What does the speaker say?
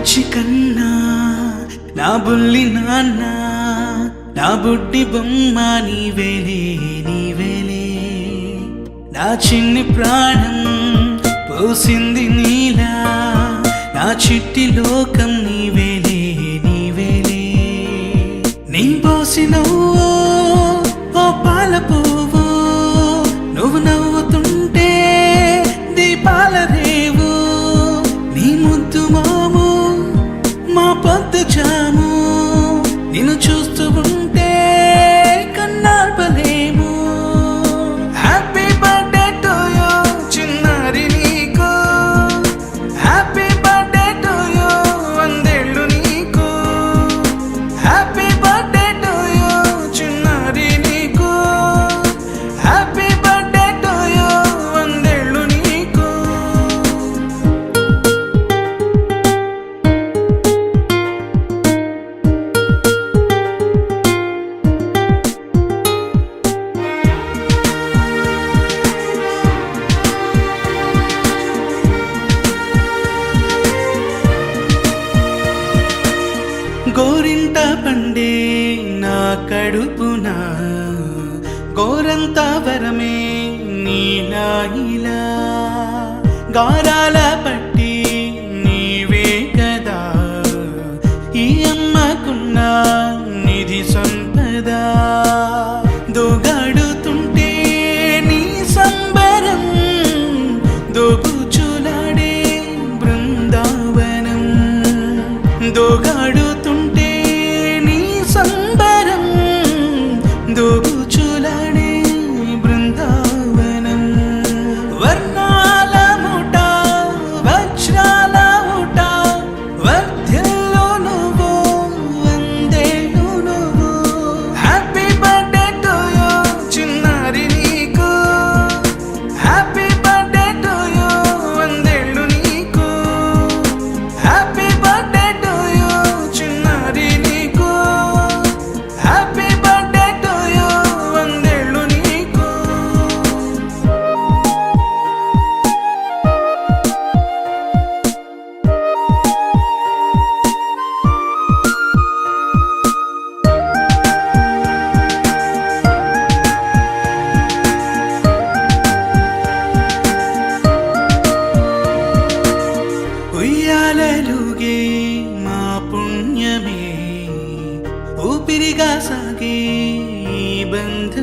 బుజ్జి కన్నా నా బుల్లి నాన్న నా బుడ్డి బొమ్మ నీవేలే నీవేలే నా చిన్ని ప్రాణం పోసింది నీలా నా చిట్టి లోకం నీవేలే నీవేలే నీ పోసినవో ఓ పాల పువ్వు నువ్వు నవ్వుతుంటే దీపాల రేవు నీ ముద్దు మాము మా పొద్దు జాము నిన్ను చూస్తూ ఉంటే కన్నార్పలేము హ్యాపీ బర్త్డే టు యూ చిన్నారి నీకు హ్యాపీ బర్త్డే టు యూ వందేళ్ళు నీకు హ్యాపీ బర్త్డే టు యూ చిన్నారి నీకు హ్యాపీ బర్త్డే టు యూ వందేళ్ళు నీకు గోరింట పండే నా కడుపున గోరంత వరమే నీలా ఇలా గారాల పట్టి నీవే కదా ఈ అమ్మకున్న నిధి సంపద దోగాడుతుంటే నీ సంబరం దోబుచులాడే బృందావనం దోగాడుతుంటే నీ సంబరం దోబుచులాడే బృందావనం వర్ణాల ముఠ వజ్రాల ఊట వర్ధ్యల్లో నువ్వు వందేళ్ళు నువ్వు హ్యాపీ బర్త్డే టు యూ చిన్నారి నీకు హ్యాపీ బర్త్డే టు యూ వందేళ్ళు నీకు హ్యాపీ బర్త్డే టు యూ చిన్నారి నీకు హ్యాపీ బర్త్డే టు యూ వందేళ్ళు నీకు ఉయ్యాలలుగే మా పుణ్యమే ఊపిరిగా సాగే ఈ బంధం